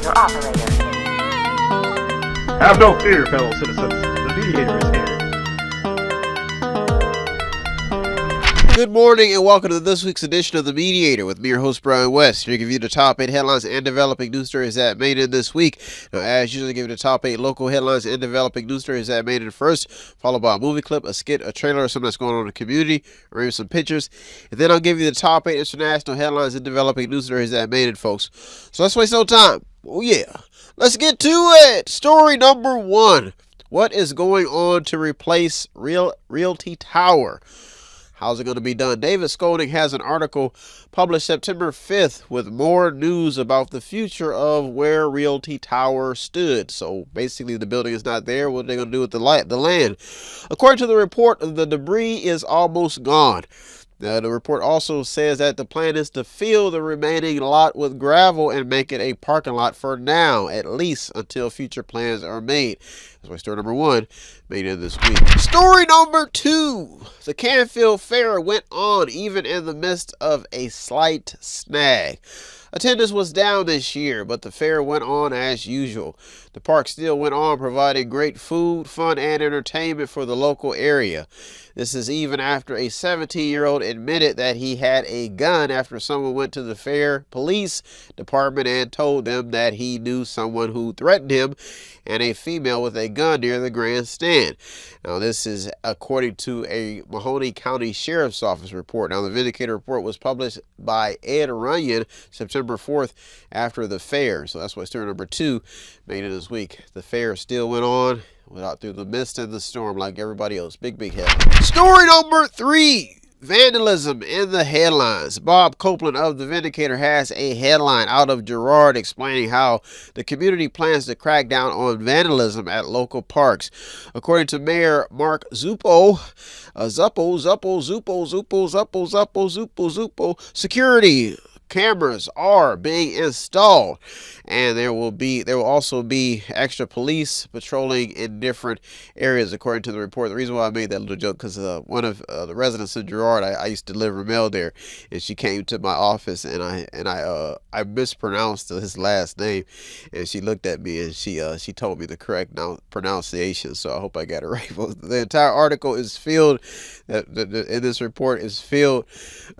call your operator. Have no fear, fellow citizens. The Mediator is here. Good morning and welcome to this week's edition of The Mediator with me, your host, Brian West. Here to give you the top 8 headlines and developing news stories that made it this week. Now, as usually, give you the top 8 local headlines and developing news stories that made it first, followed by a movie clip, a skit, a trailer, or something that's going on in the community, or even some pictures. And then I'll give you the top 8 international headlines and developing news stories that made it, folks. So let's waste no time. Oh, yeah. Let's get to it. Story number 1. What is going on to replace Realty Tower? How's it going to be done? David Skolnick has an article published September 5th with more news about the future of where Realty Tower stood. So basically the building is not there. What are they going to do with the land? According to the report, the debris is almost gone. The report also says that the plan is to fill the remaining lot with gravel and make it a parking lot for now, at least until future plans are made. That's why story number 1 made it this week. Story number 2. The Canfield Fair went on even in the midst of a slight snag. Attendance was down this year, but the fair went on as usual. The park still went on providing great food, fun, and entertainment for the local area. This is even after a 17-year-old admitted that he had a gun after someone went to the fair police department and told them that he knew someone who threatened him and a female with a gun near the grandstand. Now, this is according to a Mahoning County Sheriff's Office report. Now, the Mediator report was published by Ed Runyon September 4th after the fair. So that's why story number 2 made it this week. The fair still went on without through the mist and the storm like everybody else. Big head. Story number 3. Vandalism in the headlines. Bob Copeland of the Vindicator has a headline out of Girard explaining how the community plans to crack down on vandalism at local parks. According to Mayor Mark Zuppo, security cameras are being installed, and there will also be extra police patrolling in different areas, according to the report. The reason why I made that little joke because one of the residents in Girard, I used to deliver mail there, and she came to my office, and I mispronounced his last name, and she looked at me and she told me the correct pronunciation. So I hope I got it right. The entire article is filled. In this report is filled.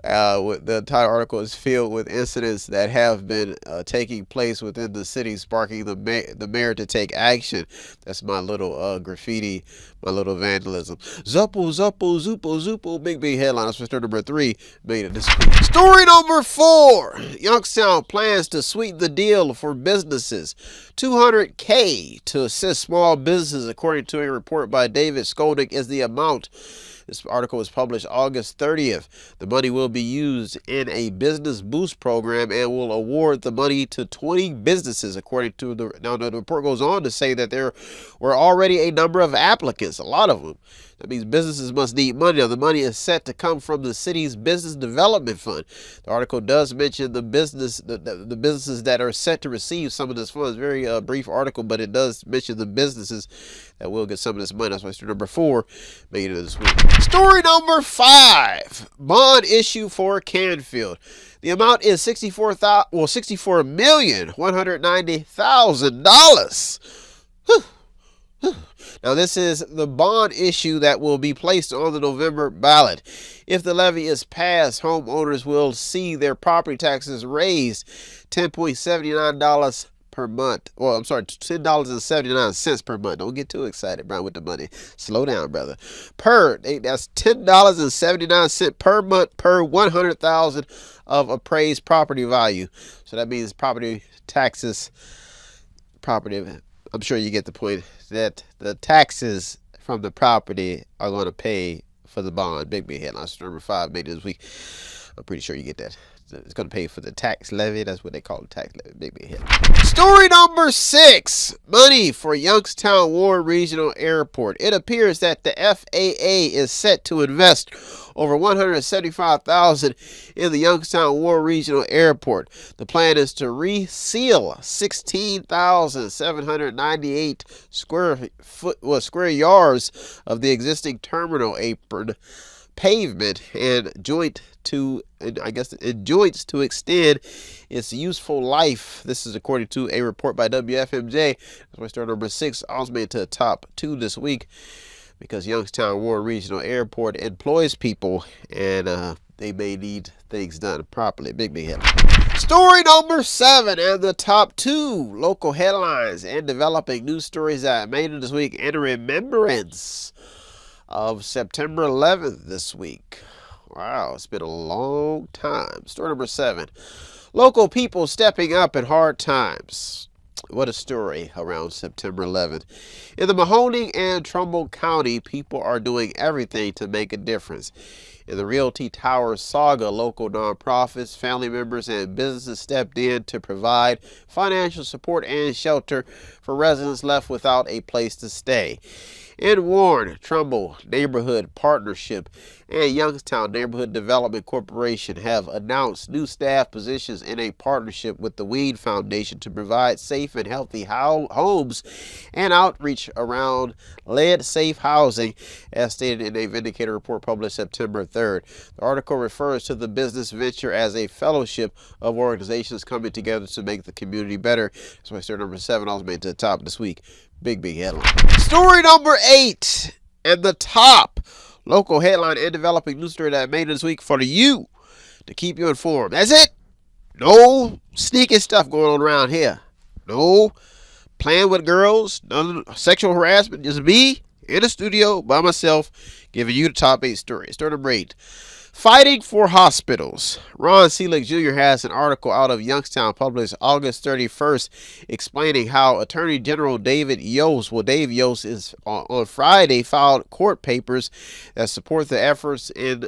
The entire article is filled with incidents that have been taking place within the city, sparking the mayor to take action. That's my little graffiti, my little vandalism. Zuppo, big headline. That's for story number 3 made it this week. Story number 4. Youngstown plans to sweeten the deal for businesses. $200K to assist small businesses, according to a report by David Skolnick, is the amount. This article was published August 30th. The money will be used in a business boost program and will award the money to 20 businesses, according to the. Now, the report goes on to say that there were already a number of applicants, a lot of them. That means businesses must need money. Now, the money is set to come from the city's business development fund. The article does mention the businesses that are set to receive some of this funds. Very brief article, but it does mention the businesses that will get some of this money. That's why story number 4 made it this week. Story number 5. Bond issue for Canfield. The amount is $64,190,000. Now, this is the bond issue that will be placed on the November ballot. If the levy is passed, homeowners will see their property taxes raised $10.79 per month. Well, I'm sorry, $10.79 per month. Don't get too excited, Brian, with the money. Slow down, brother. That's $10.79 per month per 100,000 of appraised property value. So that means property taxes, I'm sure you get the point, that the taxes from the property are going to pay for the bond. Big headline. Number 5 made it this week. I'm pretty sure you get that. It's going to pay for the tax levy. That's what they call the tax levy. Big headline. Story number 6. Money for Youngstown Ward Regional Airport. It appears that the FAA is set to invest over $175,000 in the Youngstown Ward Regional Airport. The plan is to reseal 16,798 square yards of the existing terminal apron pavement and joints to extend its useful life. This is according to a report by WFMJ. That's why story number 6 also made it to the top 2 this week, because Youngstown Warren Regional Airport employs people, and they may need things done properly. Big headline. Story number 7 and the top 2 local headlines and developing news stories that made it this week in remembrance of September 11th this week. Wow, it's been a long time. Story number 7. Local people stepping up in hard times. What a story around September 11th. In the Mahoning and Trumbull County, people are doing everything to make a difference. In the Realty Tower saga, local nonprofits, family members, and businesses stepped in to provide financial support and shelter for residents left without a place to stay. In Warren, Trumbull Neighborhood Partnership and Youngstown Neighborhood Development Corporation have announced new staff positions in a partnership with the Weed Foundation to provide safe and healthy homes and outreach around lead safe housing, as stated in a Mediator report published September 3rd. The article refers to the business venture as a fellowship of organizations coming together to make the community better. That's why story number 7 also made it to the top this week. Big headline. Story number 8 and the top local headline and developing news story that I made this week for you to keep you informed. That's it. No sneaky stuff going on around here. No playing with girls. None sexual harassment. Just me in the studio by myself giving you the top 8 stories. Story number 8. Fighting for hospitals. Ron Seelig Jr. has an article out of Youngstown published August 31st explaining how Attorney General Dave Yost is on Friday filed court papers that support the efforts of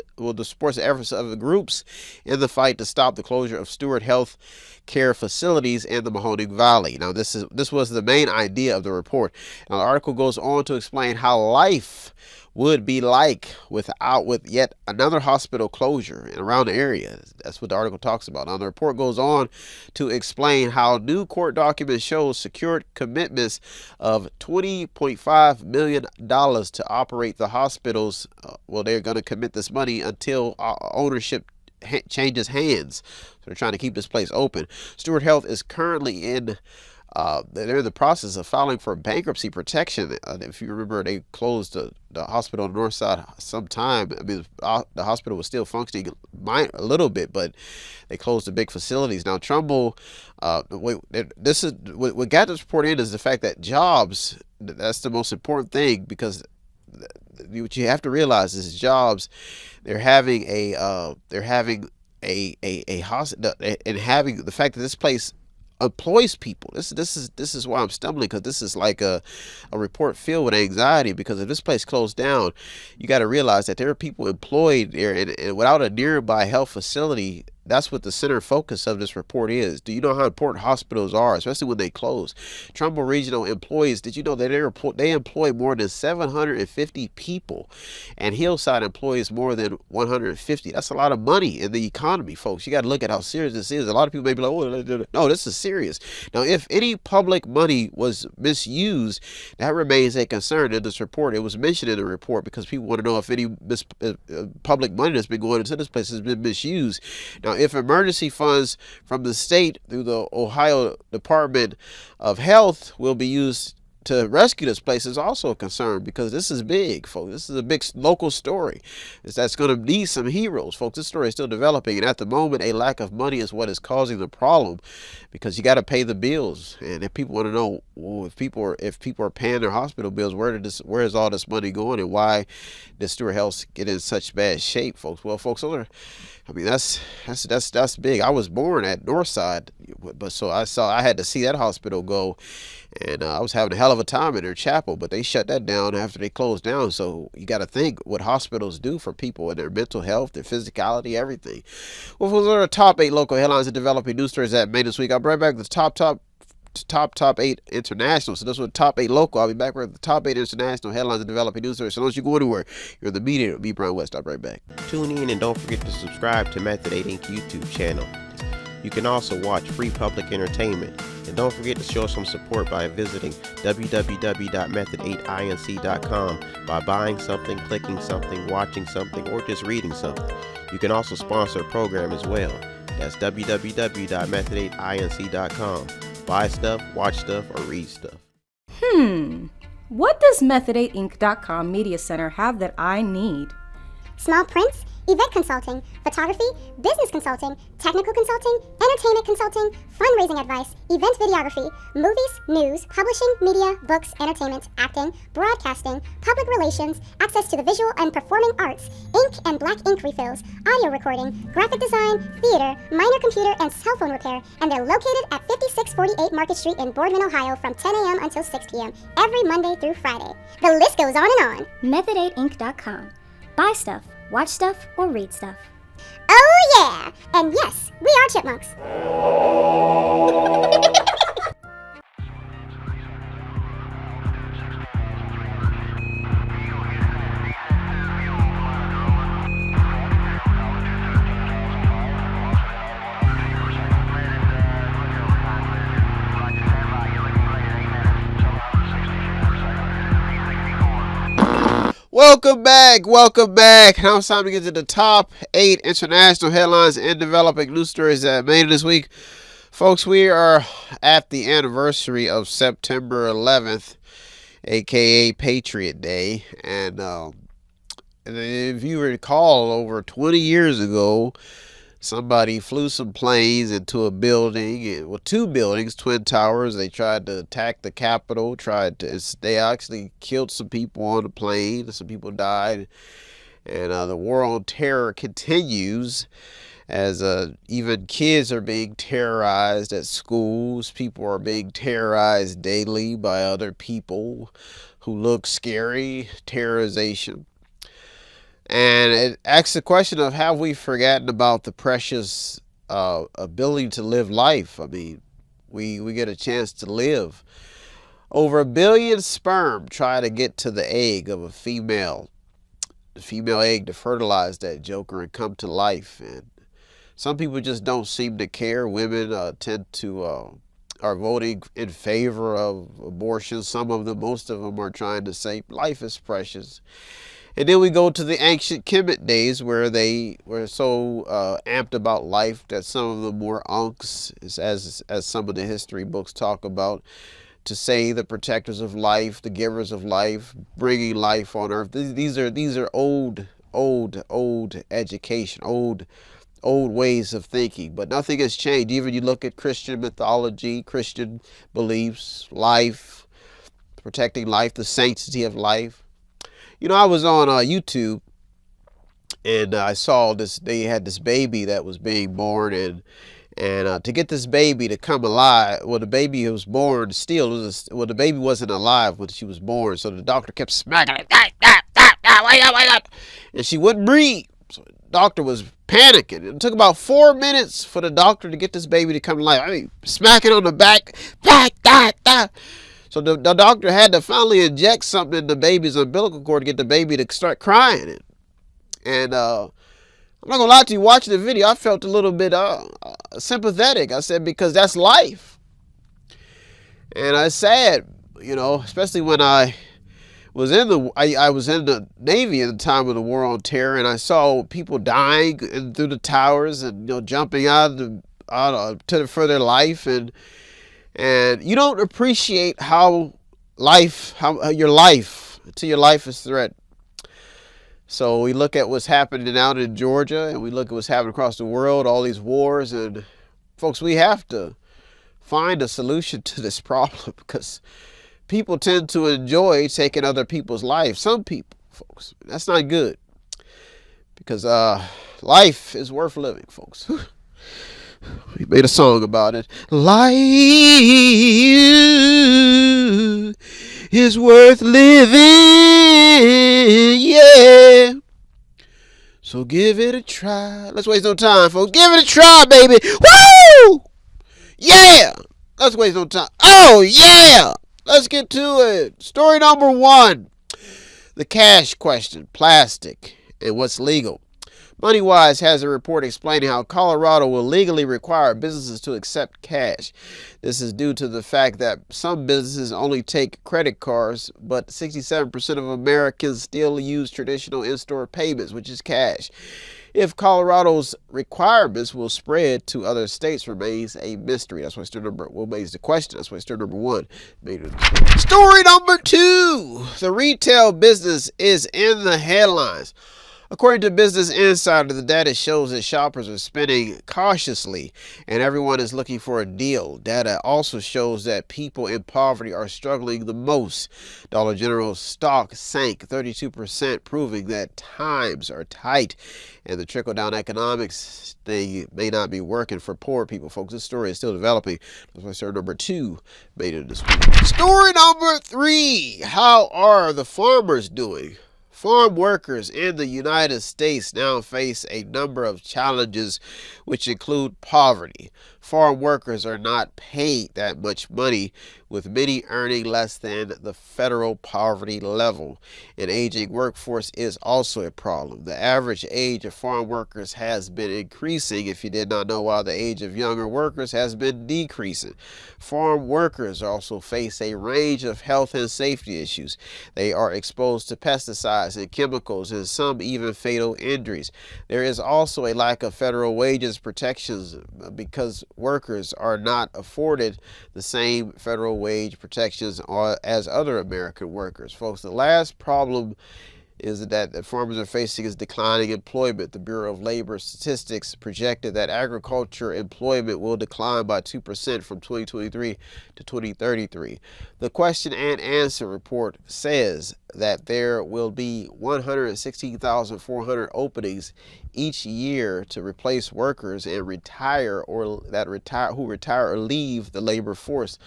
the groups in the fight to stop the closure of Stewart Health Care facilities in the Mahoning Valley. Now, this was the main idea of the report. Now, the article goes on to explain how life would be like with yet another hospital closure around the area. That's what the article talks about. Now, the report goes on to explain how new court documents show secured commitments of $20.5 million to operate the hospitals. They're going to commit this money until ownership changes hands. So they're trying to keep this place open. Stewart Health is currently in they're in the process of filing for bankruptcy protection. If you remember, they closed the hospital on the north side sometime. I mean, the hospital was still functioning a little bit, but they closed the big facilities. Now, Trumbull, this is what got this report in is the fact that jobs, that's the most important thing, because what you have to realize is jobs, they're having a hospital, and having the fact that this place employs people. This is why I'm stumbling, because this is like a report filled with anxiety, because if this place closed down, you got to realize that there are people employed there, and without a nearby health facility, that's what the center focus of this report is. Do you know how important hospitals are, especially when they close? Trumbull Regional employees, did you know that they employ more than 750 people, and Hillside employs more than 150? That's a lot of money in the economy, folks. You got to look at how serious this is. A lot of people may be like, oh, no, this is serious. Now, if any public money was misused, that remains a concern in this report. It was mentioned in the report because people want to know if any public money that's been going into this place has been misused. Now, if emergency funds from the state through the Ohio Department of Health will be used to rescue this place is also a concern, because this is big, folks. This is a big local story. That's going to need some heroes, folks. This story is still developing, and at the moment, a lack of money is what is causing the problem, because you got to pay the bills. And if people want to know, well, if people are paying their hospital bills, where is all this money going, and why does Stewart Health get in such bad shape, folks? Well, folks, that's big. I was born at Northside, but so I had to see that hospital go, and I was having a hell of a time in their chapel, but they shut that down after they closed down. So you got to think what hospitals do for people and their mental health, their physicality, everything. Well, those are the top 8 local headlines and developing news stories that made this week. I'll be right back with the top 8 international. So this was top 8 local. I'll be back with the top 8 international headlines and developing news stories. So don't you go anywhere. You're the Mediator with me, Brian West. I'll be right back. Tune in and don't forget to subscribe to Method 8 Inc. YouTube channel. You can also watch free public entertainment. And don't forget to show some support by visiting www.method8inc.com by buying something, clicking something, watching something, or just reading something. You can also sponsor a program as well. That's www.method8inc.com. Buy stuff, watch stuff, or read stuff. What does Method8Inc.com Media Center have that I need? Small prints, event consulting, photography, business consulting, technical consulting, entertainment consulting, fundraising advice, event videography, movies, news, publishing, media, books, entertainment, acting, broadcasting, public relations, access to the visual and performing arts, ink and black ink refills, audio recording, graphic design, theater, minor computer and cell phone repair, and they're located at 5648 Market Street in Boardman, Ohio from 10 a.m. until 6 p.m. every Monday through Friday. The list goes on and on. Method8Inc.com. Buy stuff, watch stuff, or read stuff. Oh yeah! And yes, we are chipmunks. Welcome back. Now it's time to get to the top 8 international headlines and developing news stories that made it this week. Folks, we are at the anniversary of September 11th, aka Patriot Day. And if you recall, over 20 years ago, somebody flew some planes into a building, well, 2 buildings, Twin Towers. They tried to attack the Capitol, they actually killed some people on the plane. Some people died. And the war on terror continues as even kids are being terrorized at schools. People are being terrorized daily by other people who look scary. Terrorization. And it asks the question of, have we forgotten about the precious ability to live life? I mean, we get a chance to live. Over 1 billion sperm try to get to the egg of a female. The female egg to fertilize that joker and come to life. And some people just don't seem to care. Women tend to are voting in favor of abortion. Some of them, most of them, are trying to say life is precious. And then we go to the ancient Kemet days where they were so amped about life that some of them were unks, as some of the history books talk about, to say the protectors of life, the givers of life, bringing life on earth. These are old education, old ways of thinking. But nothing has changed. Even you look at Christian mythology, Christian beliefs, life, protecting life, the sanctity of life. You know, I was on YouTube and I saw this. They had this baby that was being born, and to get this baby to come alive, well, the baby was born still. The baby wasn't alive when she was born, so the doctor kept smacking it. Wake up! And she wouldn't breathe. So the doctor was panicking. It took about 4 minutes for the doctor to get this baby to come alive. I mean, smacking on the back. So the doctor had to finally inject something in the baby's umbilical cord to get the baby to start crying. And I'm not going to lie to you, watching the video, I felt a little bit sympathetic. I said, because that's life. And it's sad, you know, especially when I was in the Navy at the time of the war on terror, and I saw people dying through the towers and, you know, jumping for their life. And you don't appreciate how your life, until your life is threatened. So we look at what's happening out in Georgia, and we look at what's happening across the world, all these wars. And folks, we have to find a solution to this problem, because people tend to enjoy taking other people's lives. Some people, folks, that's not good, because life is worth living, folks. We made a song about it. Life is worth living, yeah. So give it a try. Let's waste no time, folks. Give it a try, baby. Woo! Yeah! Let's waste no time. Oh, yeah! Let's get to it. Story number 1. The cash question, plastic, and what's legal. MoneyWise has a report explaining how Colorado will legally require businesses to accept cash. This is due to the fact that some businesses only take credit cards, but 67% of Americans still use traditional in-store payments, which is cash. If Colorado's requirements will spread to other states remains a mystery. That's why story number remains the question. That's why story number one made it. Story number two: the retail business is in the headlines. According to Business Insider, the data shows that shoppers are spending cautiously and everyone is looking for a deal. Data also shows that people in poverty are struggling the most. Dollar General's stock sank 32%, proving that times are tight and the trickle-down economics thing may not be working for poor people. Folks, this story is still developing. That's why story number two made it this week. Story number three: how are the farmers doing? Farm workers in the United States now face a number of challenges, which include poverty. Farm workers are not paid that much money, with many earning less than the federal poverty level. An aging workforce is also a problem. The average age of farm workers has been increasing, if you did not know, while the age of younger workers has been decreasing. Farm workers also face a range of health and safety issues. They are exposed to pesticides and chemicals and some even fatal injuries. There is also a lack of federal wages protections because workers are not afforded the same federal wage protections as other American workers. Folks, the last problem is that farmers are facing is declining employment. The Bureau of Labor Statistics projected that agriculture employment will decline by 2% from 2023 to 2033. The question and answer report says that there will be 116,400 openings each year to replace workers and who retire or leave the labor force.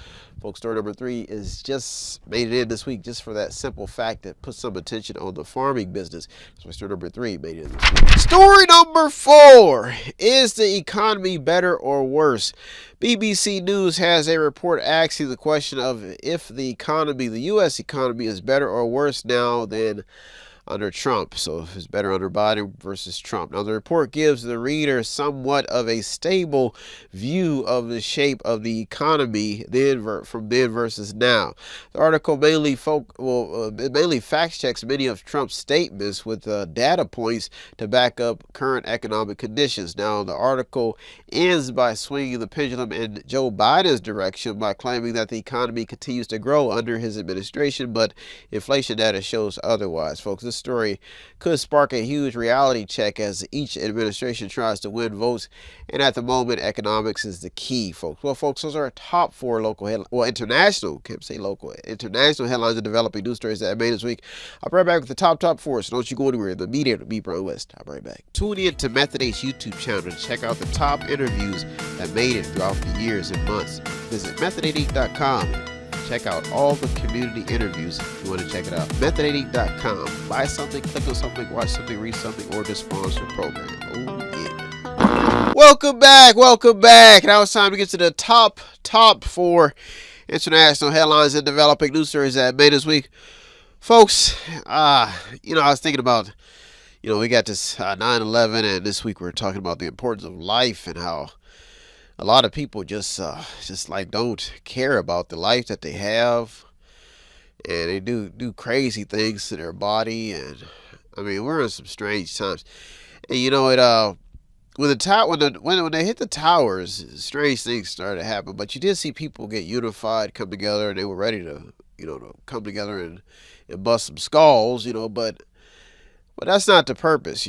Folks, story number three is just made it in this week just for that simple fact that puts some attention on the farming business. So story number three made it in this week. Story number four: is the economy better or worse? BBC News has a report asking the question of if the U.S. economy is better or worse now than under Trump. So if it's better under Biden versus Trump. Now the report gives the reader somewhat of a stable view of the shape of the economy from then versus now. The article mainly fact checks many of Trump's statements with data points to back up current economic conditions. Now the article ends by swinging the pendulum in Joe Biden's direction by claiming that the economy continues to grow under his administration, but inflation data shows otherwise. Folks, this story could spark a huge reality check as each administration tries to win votes, and at the moment economics is the key, folks. Well, folks, those are our top four international headlines and developing news stories that I made this week. I'll be right back with the top four, so don't you go anywhere. The Mediator, me, Brian West. I'll be right back. Tune in to Method Ace YouTube channel to check out the top interviews that made it throughout the years and months. Visit method88.com. Check out all the community interviews if you want to check it out. Method88.com. Buy something, click on something, watch something, read something, or just sponsor a program. Oh, yeah. Welcome back. Now it's time to get to the top four international headlines and developing news stories that made this week. Folks, I was thinking about, we got this 9/11, and this week we're talking about the importance of life and how a lot of people just don't care about the life that they have, and they do crazy things to their body, and I mean we're in some strange times. And when they hit the towers, strange things started to happen. But you did see people get unified, come together, and they were ready to come together and bust some skulls, but that's not the purpose,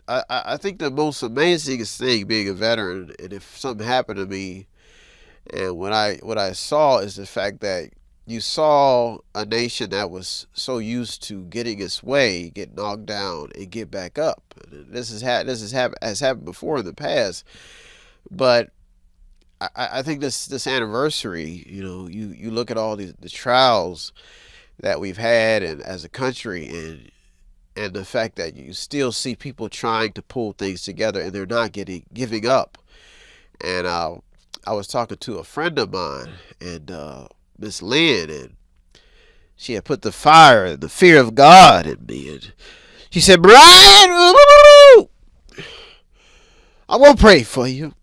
I think the most amazing thing being a veteran, and if something happened to me, and what I saw is the fact that you saw a nation that was so used to getting its way, get knocked down, and get back up. This has happened before in the past, but I think this anniversary, you look at all the trials that we've had and as a country, and the fact that you still see people trying to pull things together and they're not giving up. And I was talking to a friend of mine, and Miss Lynn, and she had put the fire and the fear of God in me. And she said, Brian, I'm going to pray for you.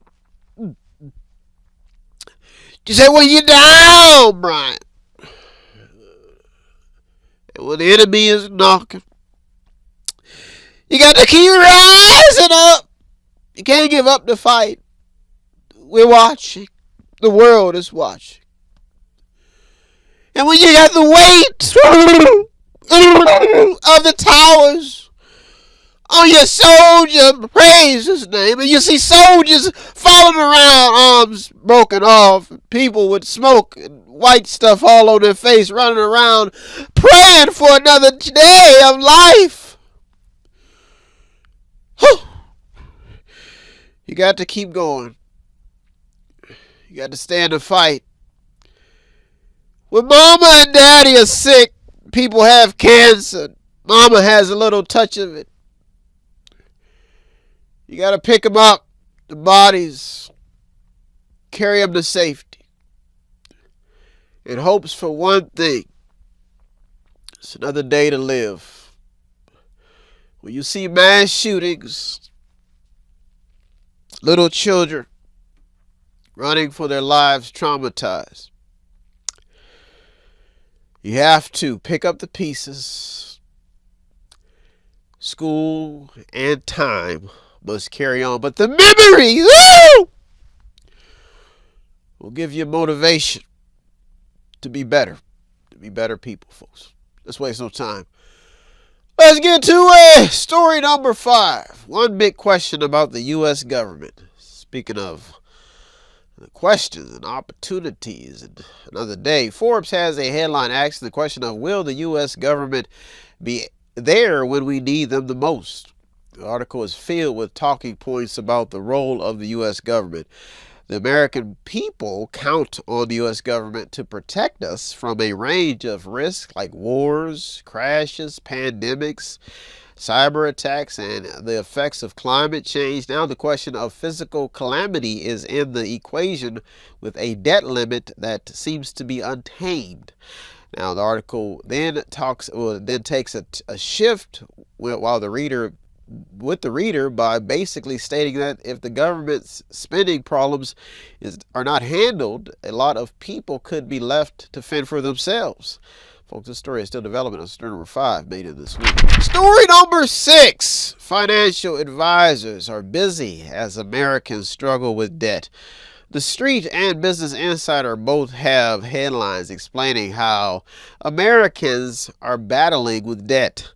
She said, when you're down, Brian, and when the enemy is knocking, you got to keep rising up. You can't give up the fight. We're watching. The world is watching. And when you got the weight of the towers on your soldier, praise his name, and you see soldiers falling around, arms broken off, people with smoke and white stuff all on their face running around praying for another day of life. Whew. You got to keep going. You got to stand and fight. When mama and daddy are sick, people have cancer. Mama has a little touch of it. You got to pick them up, the bodies, carry them to safety. In hopes for one thing. It's another day to live. When you see mass shootings, little children running for their lives traumatized, you have to pick up the pieces. School and time must carry on. But the memory will give you motivation to be better people, folks. Let's waste no time. Let's get to story number 5. One big question about the U.S. government. Speaking of the questions and opportunities, and another day, Forbes has a headline asking the question of, will the U.S. government be there when we need them the most? The article is filled with talking points about the role of the U.S. government. The American people count on the U.S. government to protect us from a range of risks like wars, crashes, pandemics, cyber attacks, and the effects of climate change. Now the question of physical calamity is in the equation with a debt limit that seems to be untamed. Now the article then takes a shift with the reader by basically stating that if the government's spending problems are not handled, a lot of people could be left to fend for themselves. Folks, this story is still developing on story number 5, made in this week. Story number 6. Financial advisors are busy as Americans struggle with debt. The Street and Business Insider both have headlines explaining how Americans are battling with debt.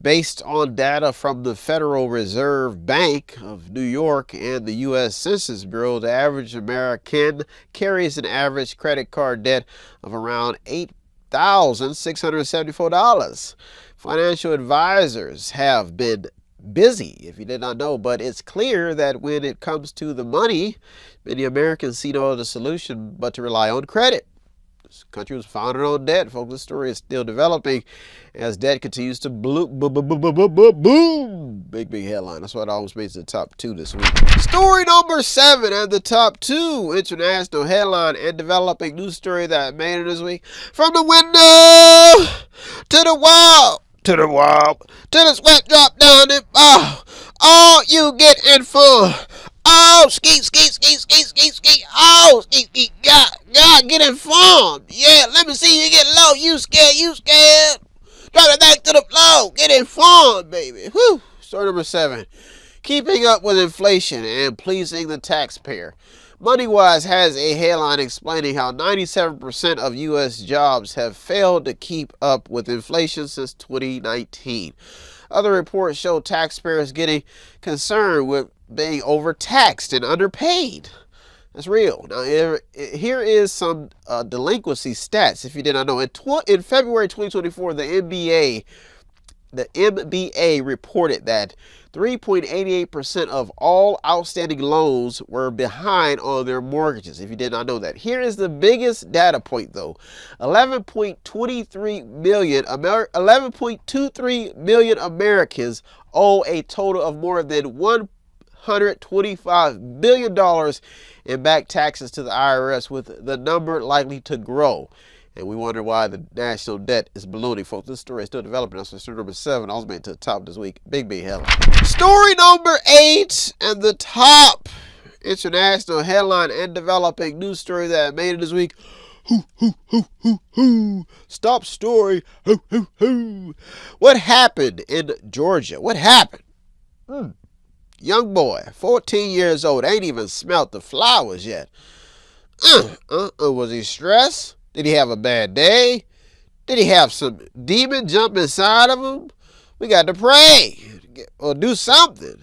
Based on data from the Federal Reserve Bank of New York and the U.S. Census Bureau, the average American carries an average credit card debt of around $8,674. Financial advisors have been busy, if you did not know, but it's clear that when it comes to the money, many Americans see no other solution but to rely on credit. This country was founded on debt, folks. This story is still developing as debt continues to boom. Big headline. That's why it almost makes the top 2 this week. Story number 7 at the top 2. International headline and developing news story that made it this week. From the window to the wall, to the sweat drop down and all you get in full. Oh, skeet. Oh, skeet. God, get informed. Yeah, let me see you get low. You scared. Drop it back to the floor. Get informed, baby. Whew. Story number 7. Keeping up with inflation and pleasing the taxpayer. MoneyWise has a headline explaining how 97% of U.S. jobs have failed to keep up with inflation since 2019. Other reports show taxpayers getting concerned with being overtaxed and underpaid. That's real. Now, here is some delinquency stats, if you did not know. In February 2024, the MBA reported that 3.88% of all outstanding loans were behind on their mortgages, if you did not know that. Here is the biggest data point, though. 11.23 million Americans owe a total of more than $125 billion in back taxes to the IRS, with the number likely to grow. And we wonder why the national debt is ballooning. Folks, this story is still developing. That's story number 7. I was made to the top this week. Big headline. Story number 8 and the top international headline and developing news story that made it this week. Stop story. What happened in Georgia? What happened? Young boy, 14 years old, ain't even smelt the flowers yet. Was he stressed? Did he have a bad day? Did he have some demon jump inside of him? We got to pray or do something.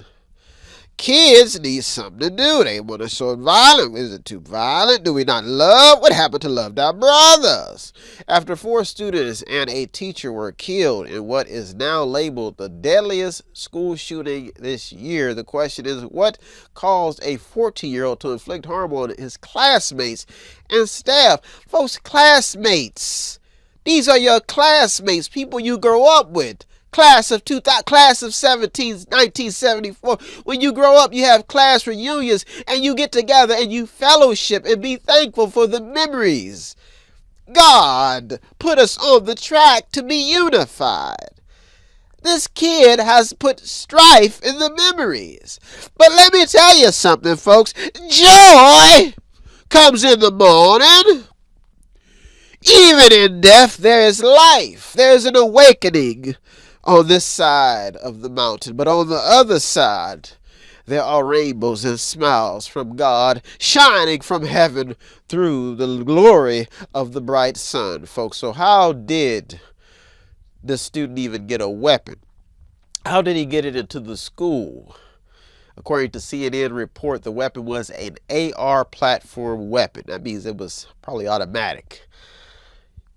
Kids need something to do. They want to show violent. Is it too violent? Do we not love? What happened to love thy brothers? After 4 students and a teacher were killed in what is now labeled the deadliest school shooting this year, the question is, what caused a 14-year-old to inflict harm on his classmates and staff? Folks, classmates. These are your classmates, people you grow up with. Class of 1974. When you grow up, you have class reunions and you get together and you fellowship and be thankful for the memories. God put us on the track to be unified. This kid has put strife in the memories. But let me tell you something, folks. Joy comes in the morning. Even in death, there is life. There is an awakening on this side of the mountain. But on the other side, there are rainbows and smiles from God shining from heaven through the glory of the bright sun, folks. So how did the student even get a weapon? How did he get it into the school? According to CNN report, the weapon was an AR platform weapon. That means it was probably automatic.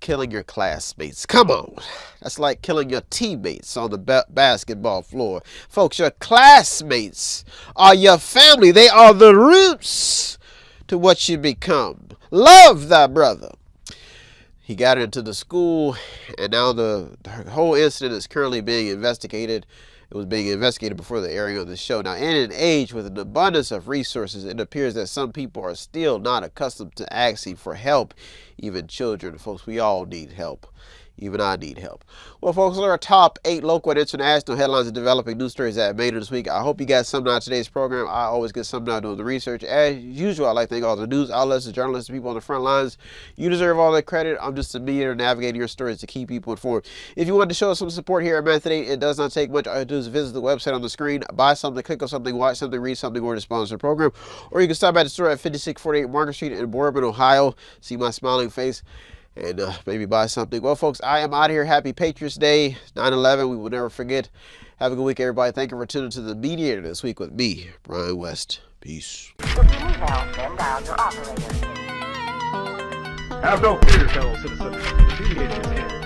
Killing your classmates. Come on. That's like killing your teammates on the basketball floor. Folks, your classmates are your family. They are the roots to what you become. Love thy brother. He got into the school, and now the whole incident is currently being investigated. It was being investigated before the airing of the show. Now, in an age with an abundance of resources, it appears that some people are still not accustomed to asking for help, even children. Folks, we all need help. Even I need help. Well, folks, those are our top 8 local and international headlines and developing news stories that made it this week. I hope you got something out of today's program. I always get something out doing the research. As usual, I'd like to thank all the news outlets, the journalists, the people on the front lines. You deserve all the credit. I'm just a mediator navigating your stories to keep people informed. If you want to show us some support here at Method 8, it does not take much. All you do is visit the website on the screen, buy something, click on something, watch something, read something, or to sponsor the program. Or you can stop by the store at 5648 Market Street in Bourbon, Ohio. See my smiling face and maybe buy something. Well, folks, I am out of here. Happy Patriots Day, 9/11. We will never forget. Have a good week, everybody. Thank you for tuning to the Mediator this week with me, Brian West. Peace. Have no fear, fellow citizens. The Mediator is here.